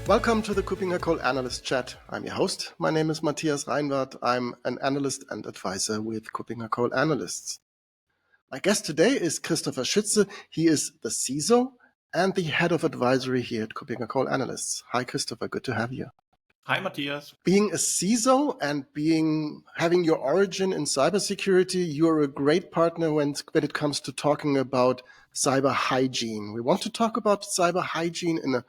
Welcome to the KuppingerCole Analyst Chat. I'm your host. My name is Matthias Reinwarth. I'm an analyst and advisor with KuppingerCole Analysts. My guest today is Christopher Schütze. He is the CISO and the head of advisory here at KuppingerCole Analysts. Hi, Christopher. Good to have you. Hi, Matthias. Being a CISO and having your origin in cybersecurity, you're a great partner when it comes to talking about cyber hygiene. We want to talk about cyber hygiene in a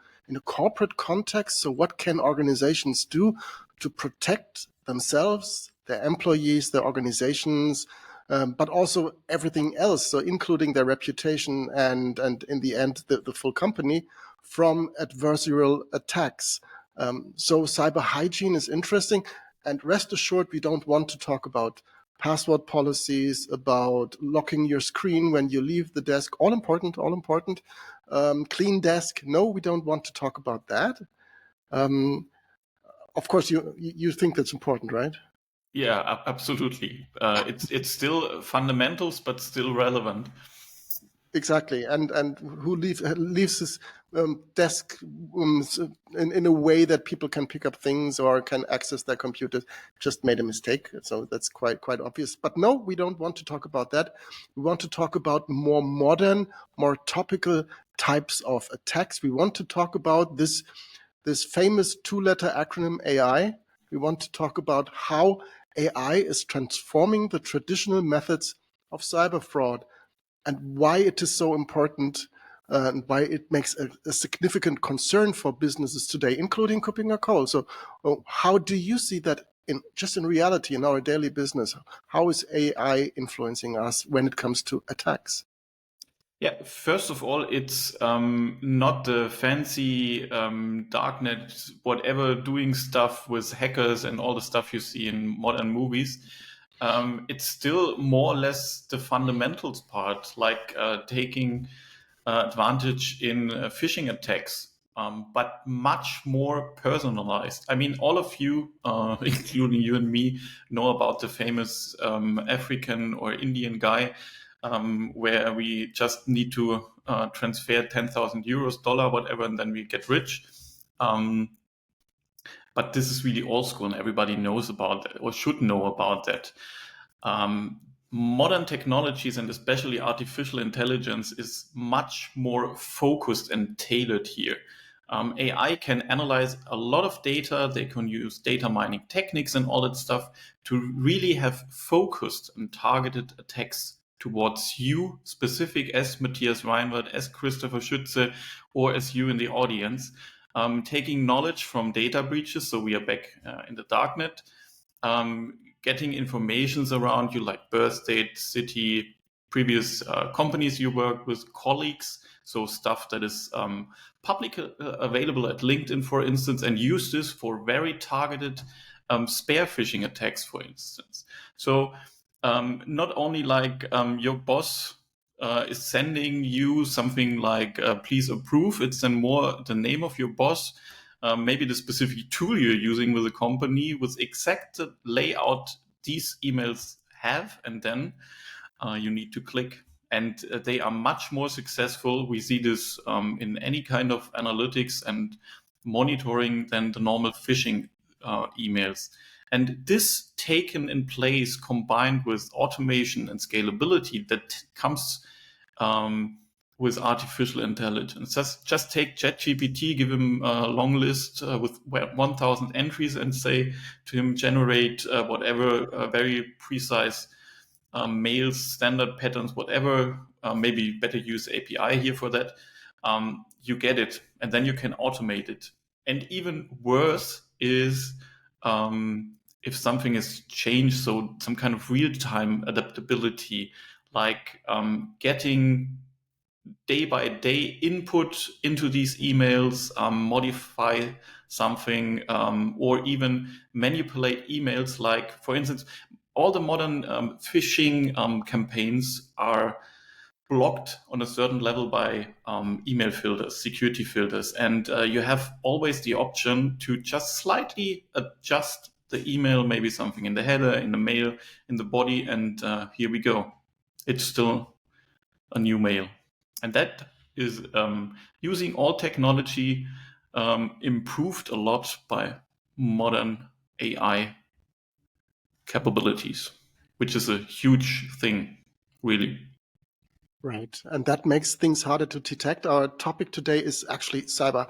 corporate context. So what can organizations do to protect themselves, their employees, their organizations, but also everything else, so including their reputation and in the end, the full company from adversarial attacks. So cyber hygiene is interesting, and rest assured, we don't want to talk about password policies, about locking your screen when you leave the desk. All important. Clean desk. No, we don't want to talk about that. Of course, you think that's important, right? Yeah, absolutely. It's still fundamentals, but still relevant. Exactly, and who leaves his desk in a way that people can pick up things or can access their computers just made a mistake. So that's quite obvious. But no, we don't want to talk about that. We want to talk about more modern, more topical types of attacks. We want to talk about this famous two-letter acronym AI. We want to talk about how AI is transforming the traditional methods of cyber fraud, and why it is so important and why it makes a significant concern for businesses today, including KuppingerCole. So how do you see that in reality in our daily business? How is AI influencing us when it comes to attacks? Yeah, first of all, it's not the fancy darknet, whatever doing stuff with hackers and all the stuff you see in modern movies. It's still more or less the fundamentals part, like taking advantage in phishing attacks, but much more personalized. I mean, all of you, including you and me, know about the famous African or Indian guy where we just need to transfer 10,000 euros, dollar, whatever, and then we get rich. But this is really old school, and everybody knows about that or should know about that. Modern technologies, and especially artificial intelligence, is much more focused and tailored here. AI can analyze a lot of data. They can use data mining techniques and all that stuff to really have focused and targeted attacks towards you, specific as Matthias Reinwarth, as Christopher Schütze, or as you in the audience, taking knowledge from data breaches. So we are back in the darknet, getting informations around you like birth date, city, previous companies you worked with, colleagues. So stuff that is publicly available at LinkedIn, for instance, and use this for very targeted spear phishing attacks, for instance. So not only like your boss is sending you something like please approve, it's then more the name of your boss, maybe the specific tool you're using with the company with exact layout these emails have, and then you need to click. And they are much more successful. We see this in any kind of analytics and monitoring than the normal phishing emails. And this taken in place, combined with automation and scalability that comes with artificial intelligence. Just take ChatGPT, give him a long list with 1,000 entries and say to him, generate whatever very precise mails, standard patterns, whatever. Maybe better use API here for that. You get it, and then you can automate it. And even worse is if something is changed, so some kind of real-time adaptability, like getting day-by-day input into these emails, modify something, or even manipulate emails. Like, for instance, all the modern phishing campaigns are blocked on a certain level by email filters, security filters. And you have always the option to just slightly adjust the email, maybe something in the header, in the mail, in the body, and here we go. It's still a new mail. And that is using all technology improved a lot by modern AI capabilities, which is a huge thing, really. Right. And that makes things harder to detect. Our topic today is actually cyber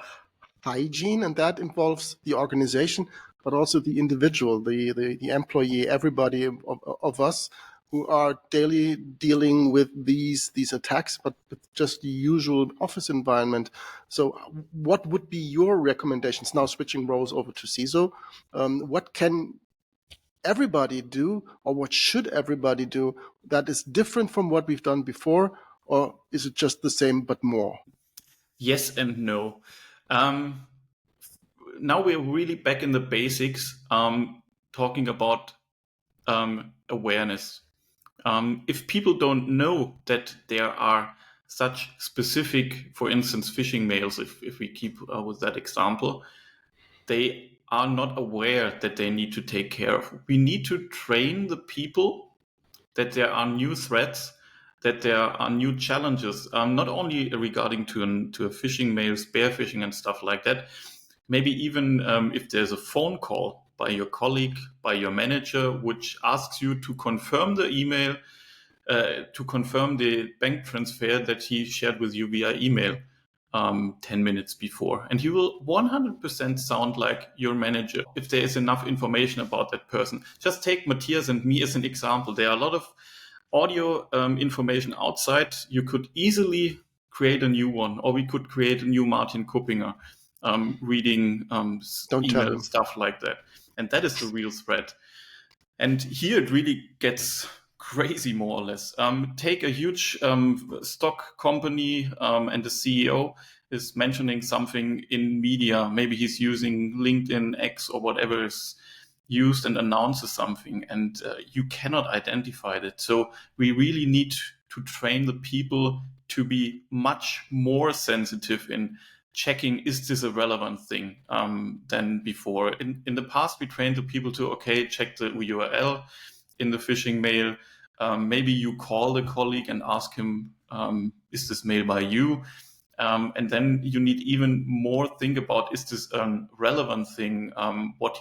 hygiene, and that involves the organization, but also the individual, the employee, everybody of us who are daily dealing with these attacks, but with just the usual office environment. So what would be your recommendations, now switching roles over to CISO? What can everybody do, or what should everybody do that is different from what we've done before, or is it just the same but more? Yes and no. Um, Now we're really back in the basics, talking about awareness. If people don't know that there are such specific, for instance, phishing mails, if we keep with that example, they are not aware that they need to take care of. We need to train the people that there are new threats, that there are new challenges, not only regarding to a phishing mail, spear phishing and stuff like that. Maybe even if there's a phone call by your colleague, by your manager, which asks you to confirm the email, to confirm the bank transfer that he shared with you via email 10 minutes before. And he will 100% sound like your manager if there is enough information about that person. Just take Matthias and me as an example. There are a lot of audio information outside. You could easily create a new one, or we could create a new Martin Kuppinger reading Don't tell email, him. stuff like that. And that is the real threat. And here it really gets crazy, more or less. Take a huge stock company, and the CEO is mentioning something in media. Maybe he's using LinkedIn, X, or whatever is used, and announces something, and you cannot identify that. So we really need to train the people to be much more sensitive in checking, is this a relevant thing, than before. In the past, we trained the people to, okay, check the URL in the phishing mail. Maybe you call the colleague and ask him, is this mail by you? And then you need even more think about, is this a relevant thing, what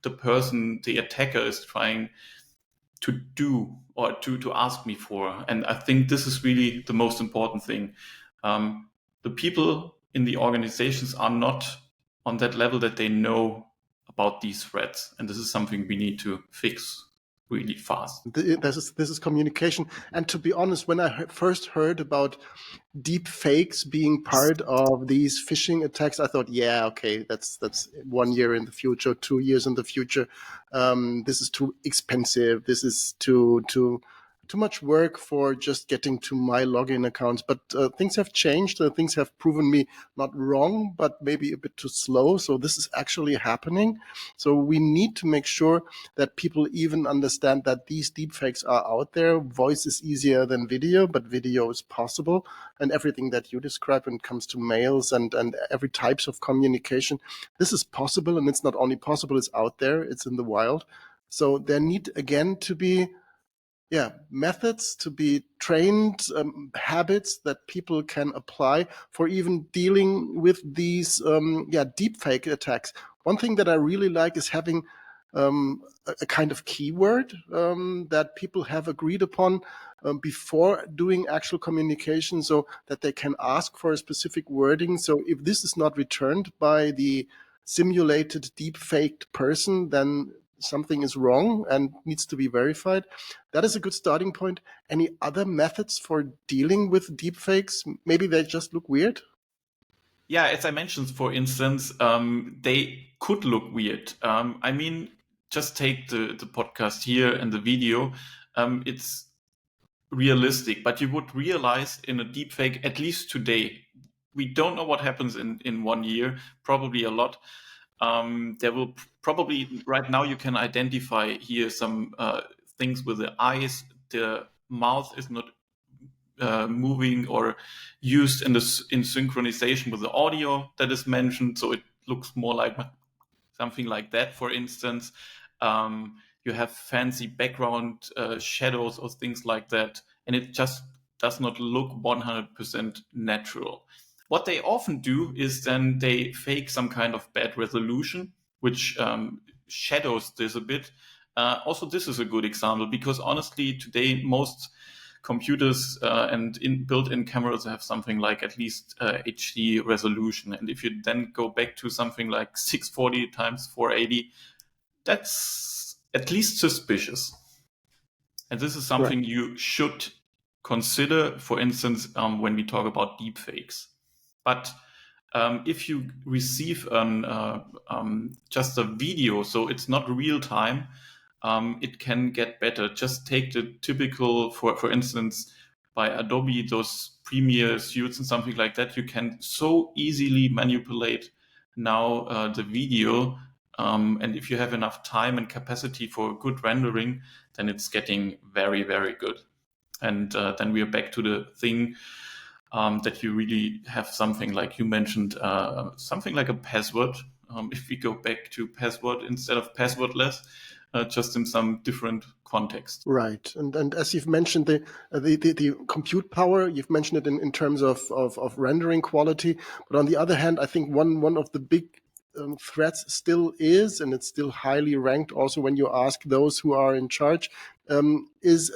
the person, the attacker, is trying to do or to ask me for. And I think this is really the most important thing. The people in the organizations are not on that level that they know about these threats. And this is something we need to fix really fast. This is communication. And to be honest, when I first heard about deep fakes being part of these phishing attacks, I thought, yeah, okay, that's 1 year in the future, 2 years in the future. This is too expensive. This is too much work for just getting to my login accounts. But things have changed. Things have proven me not wrong, but maybe a bit too slow. So this is actually happening. So we need to make sure that people even understand that these deepfakes are out there. Voice is easier than video, but video is possible. And everything that you describe when it comes to mails and every types of communication, this is possible. And it's not only possible, it's out there, it's in the wild. So there need again to be methods, to be trained, habits that people can apply for even dealing with these deepfake attacks. One thing that I really like is having a kind of keyword that people have agreed upon before doing actual communication, so that they can ask for a specific wording. So if this is not returned by the simulated deepfaked person, then something is wrong and needs to be verified. That is a good starting point. Any other methods for dealing with deepfakes? Maybe they just look weird? Yeah, as I mentioned, for instance, they could look weird. I mean, just take the podcast here and the video. It's realistic, but you would realize in a deepfake, at least today, we don't know what happens in 1 year, probably a lot. There will probably, right now you can identify here some things with the eyes. The mouth is not moving or used in synchronization with the audio that is mentioned, so it looks more like something like that, for instance. You have fancy background shadows or things like that, and it just does not look 100% natural. What they often do is then they fake some kind of bad resolution, which shadows this a bit. Also, this is a good example because honestly, today most computers and built-in cameras have something like at least HD resolution. And if you then go back to something like 640 times 480, that's at least suspicious. And this is something you should consider, for instance, when we talk about deepfakes. But if you receive just a video, so it's not real time, it can get better. Just take the typical, for instance, by Adobe, those Premiere suits and something like that, you can so easily manipulate now the video. And if you have enough time and capacity for good rendering, then it's getting very, very good. And then we are back to the thing that you really have something like you mentioned, something like a password. If we go back to password instead of passwordless, just in some different context. Right, and as you've mentioned the compute power, you've mentioned it in terms of rendering quality. But on the other hand, I think one of the big threats still is, and it's still highly ranked also when you ask those who are in charge, is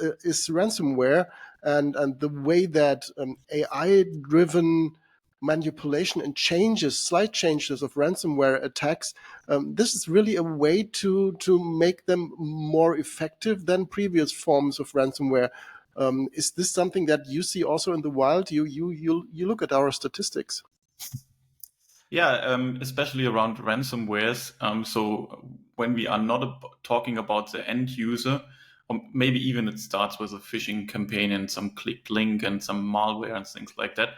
ransomware and the way that AI-driven manipulation and slight changes of ransomware attacks. This is really a way to make them more effective than previous forms of ransomware. Is this something that you see also in the wild? You look at our statistics. Yeah, especially around ransomwares. So when we are not talking about the end user, or maybe even it starts with a phishing campaign and some clicked link and some malware and things like that.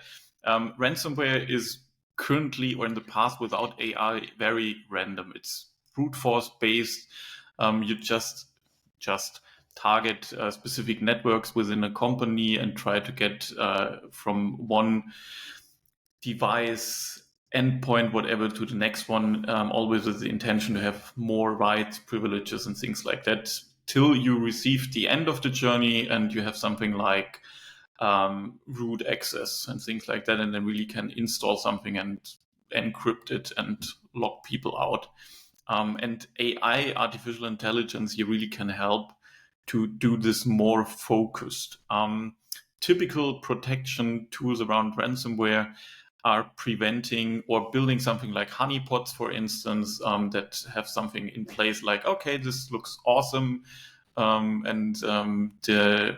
Ransomware is currently, or in the past without AI, very random. It's brute force based. You just target specific networks within a company and try to get from one device, endpoint, whatever, to the next one, always with the intention to have more rights, privileges, and things like that, till you receive the end of the journey and you have something like root access and things like that, and then really can install something and encrypt it and lock people out. And AI, artificial intelligence, you really can help to do this more focused. Typical protection tools around ransomware are preventing or building something like honeypots, for instance, that have something in place like, okay, this looks awesome, and the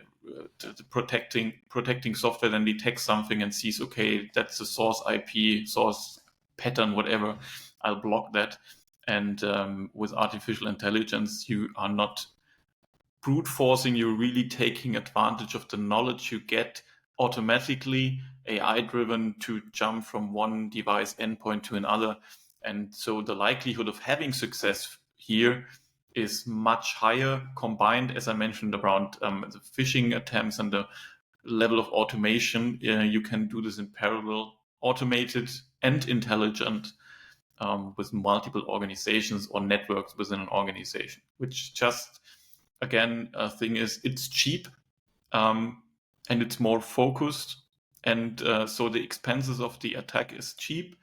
protecting software then detects something and sees, okay, that's the source IP, source pattern, whatever, I'll block that. And with artificial intelligence, you are not brute forcing, you're really taking advantage of the knowledge you get automatically, AI driven, to jump from one device endpoint to another. And so the likelihood of having success here is much higher, combined, as I mentioned, around the phishing attempts and the level of automation. You can do this in parallel, automated and intelligent, with multiple organizations or networks within an organization, which just, again, a thing is it's cheap, and it's more focused. And so the expenses of the attack is cheap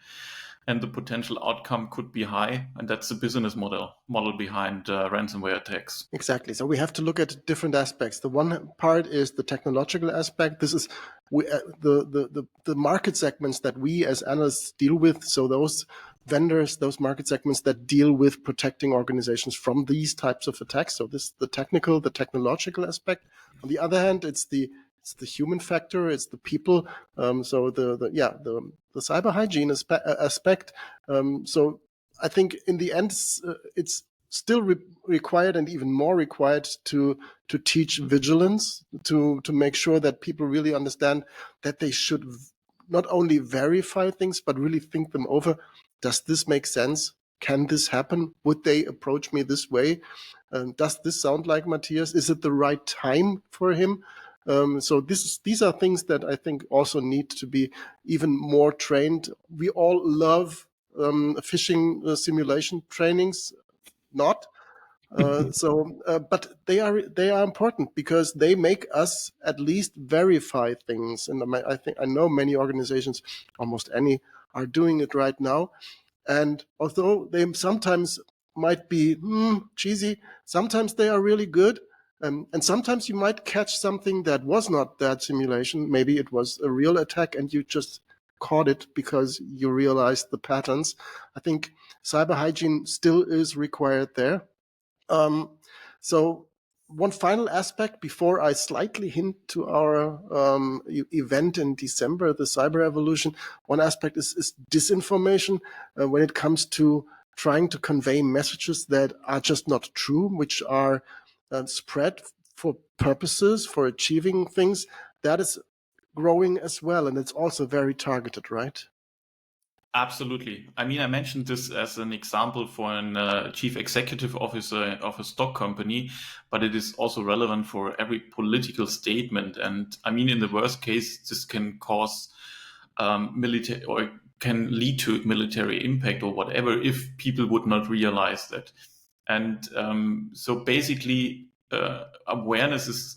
and the potential outcome could be high. And that's the business model behind ransomware attacks. Exactly. So we have to look at different aspects. The one part is the technological aspect. This is the market segments that we as analysts deal with. So those vendors, those market segments that deal with protecting organizations from these types of attacks. So this the technological aspect. On the other hand, it's the human factor. It's the people. So the cyber hygiene aspect. So I think in the end, it's still required, and even more required, to teach vigilance, to make sure that people really understand that they should not only verify things but really think them over. Does this make sense? Can this happen? Would they approach me this way? Does this sound like Matthias? Is it the right time for him? So these are things that I think also need to be even more trained. We all love phishing simulation trainings, not, But they are important because they make us at least verify things. And I know many organizations, almost any, are doing it right now. And although they sometimes might be cheesy, sometimes they are really good. And sometimes you might catch something that was not that simulation. Maybe it was a real attack and you just caught it because you realized the patterns. I think cyber hygiene still is required there. So one final aspect before I slightly hint to our event in December, the cyber evolution, one aspect is disinformation when it comes to trying to convey messages that are just not true, which are spread for purposes, for achieving things. That is growing as well, and it's also very targeted, right? Absolutely. I mean, I mentioned this as an example for a chief executive officer of a stock company, but it is also relevant for every political statement. And I mean, in the worst case, this can cause military or can lead to military impact or whatever if people would not realize that. And so basically, awareness is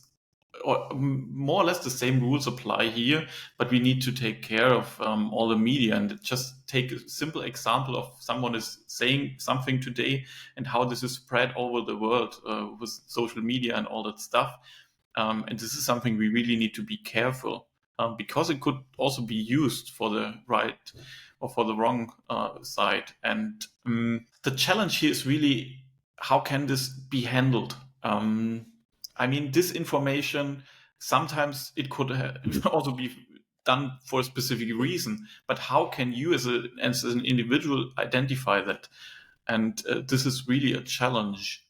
or more or less the same rules apply here, but we need to take care of all the media and just take a simple example of someone is saying something today and how this is spread over the world with social media and all that stuff. And this is something we really need to be careful because it could also be used for the right or for the wrong side. And the challenge here is really how can this be handled? I mean, disinformation, sometimes it could also be done for a specific reason, but how can you as an individual identify that? And this is really a challenge.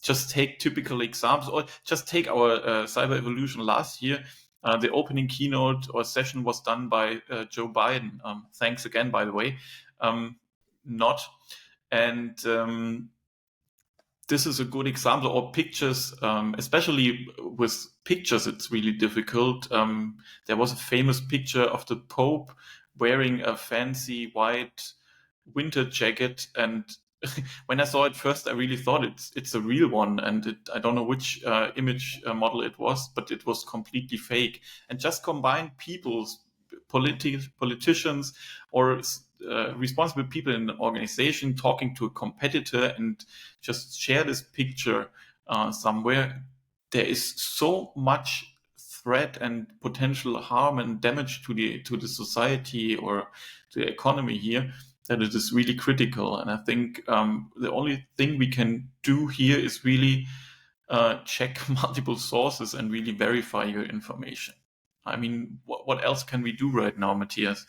Just take typical examples, or just take our cyber evolution last year. The opening keynote or session was done by Joe Biden. Thanks again, by the way. Not. And this is a good example. Or pictures, especially with pictures, it's really difficult. There was a famous picture of the Pope wearing a fancy white winter jacket, and when I saw it first, I really thought it's a real one, and I don't know which image model it was, but it was completely fake. And just combine politicians or responsible people in an organization talking to a competitor and just share this picture somewhere. There is so much threat and potential harm and damage to the society or to the economy here that it is really critical. And I think the only thing we can do here is really check multiple sources and really verify your information. I mean, what else can we do right now, Matthias?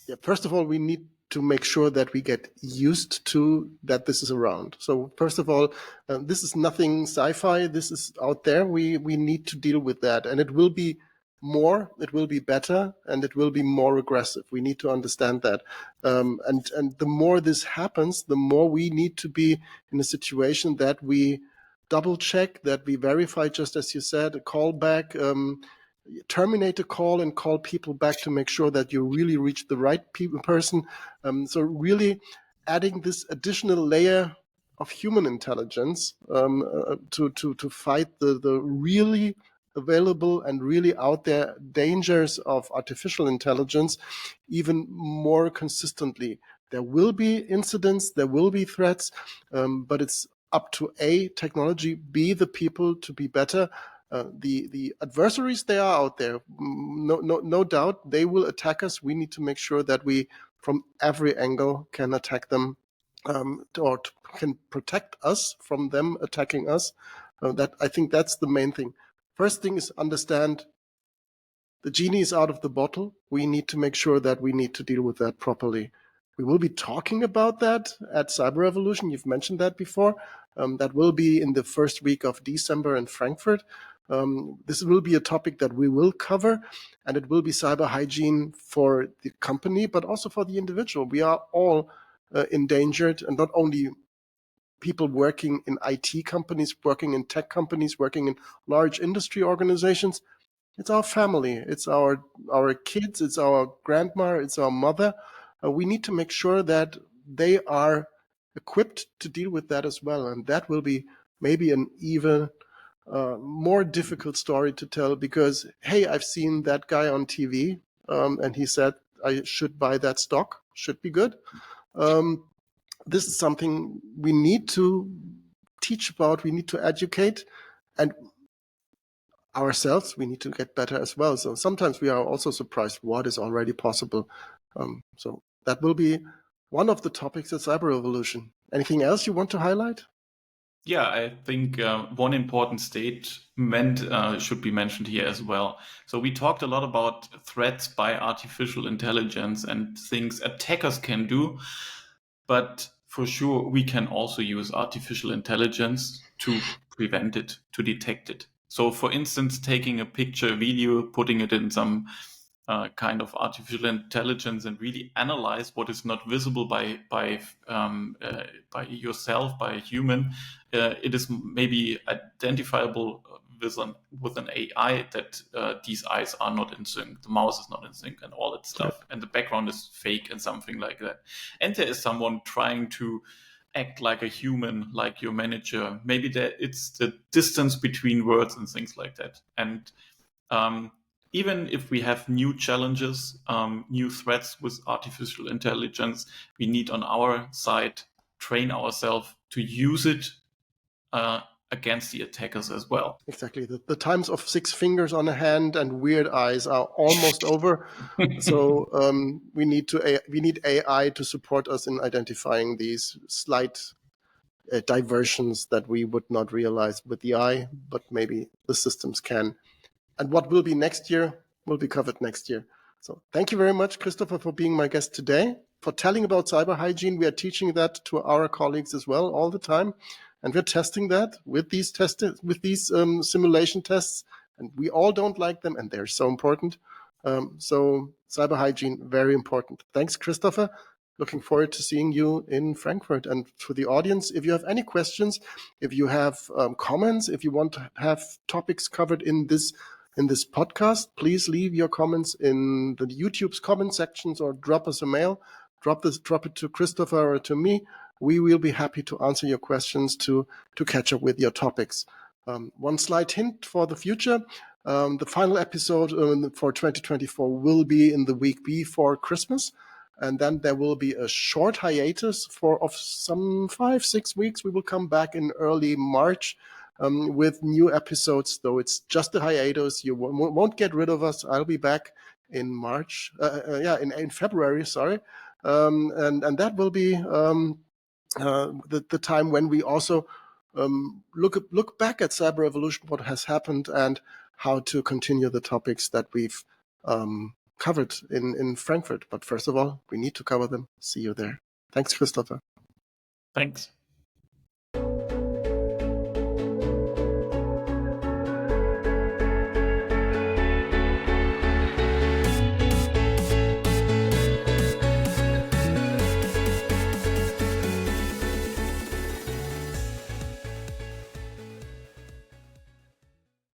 Yeah, first of all, we need to make sure that we get used to that this is around. So first of all, this is nothing sci-fi. This is out there. We need to deal with that, and it will be more, it will be better, and it will be more aggressive. We need to understand that. And the more this happens, the more we need to be in a situation that we double check, that we verify, just as you said, a callback, terminate a call and call people back to make sure that you really reach the right person. So really adding this additional layer of human intelligence to fight the really available and really out there dangers of artificial intelligence even more consistently. There will be incidents, there will be threats, but it's up to A, technology, B, the people to be better. The adversaries, they are out there. No doubt they will attack us. We need to make sure that we, from every angle, can attack them or can protect us from them attacking us. That I think that's the main thing. First thing is understand the genie is out of the bottle. We need to make sure that we need to deal with that properly. We will be talking about that at Cyber Revolution. You've mentioned that before. That will be in the first week of December in Frankfurt. This will be a topic that we will cover, and it will be cyber hygiene for the company, but also for the individual. We are all endangered, and not only people working in IT companies, working in tech companies, working in large industry organizations. It's our family, it's our kids, it's our grandma, it's our mother. We need to make sure that they are equipped to deal with that as well. And that will be maybe an even more difficult story to tell because, hey, I've seen that guy on TV and he said I should buy that stock, should be good. This is something we need to teach about, we need to educate, and ourselves, we need to get better as well. So sometimes we are also surprised what is already possible. So that will be one of the topics at Cyber Revolution. Anything else you want to highlight? Yeah, I think one important statement should be mentioned here as well. So we talked a lot about threats by artificial intelligence and things attackers can do, but for sure we can also use artificial intelligence to prevent it, to detect it. So for instance, taking a picture, video, putting it in some kind of artificial intelligence and really analyze what is not visible by yourself, by a human. It is maybe identifiable with an AI that these eyes are not in sync, the mouse is not in sync, and all that stuff, and the background is fake and something like that. And there is someone trying to act like a human, like your manager. Maybe it's the distance between words and things like that. And even if we have new challenges, new threats with artificial intelligence, we need on our side train ourselves to use it against the attackers as well. Exactly. The times of 6 fingers on a hand and weird eyes are almost over. So we need AI to support us in identifying these slight diversions that we would not realize with the eye, but maybe the systems can. And what will be next year will be covered next year. So thank you very much, Christopher, for being my guest today, for telling about cyber hygiene. We are teaching that to our colleagues as well all the time. And we're testing that with these simulation tests. And we all don't like them, and they're so important. So cyber hygiene, very important. Thanks, Christopher. Looking forward to seeing you in Frankfurt. And to the audience, if you have any questions, if you have comments, if you want to have topics covered in this podcast, please leave your comments in the YouTube's comment sections or drop us a mail. Drop it to Christopher or to me. We will be happy to answer your questions to catch up with your topics. One slight hint for the future. The final episode for 2024 will be in the week before Christmas. And then there will be a short hiatus of some 5-6 weeks. We will come back in early March with new episodes, though it's just a hiatus. You won't get rid of us. I'll be back in March. In February, sorry. And that will be the time when we also look back at Cyber Revolution, what has happened, and how to continue the topics that we've covered in Frankfurt. But first of all, we need to cover them. See you there. Thanks, Christopher. Thanks.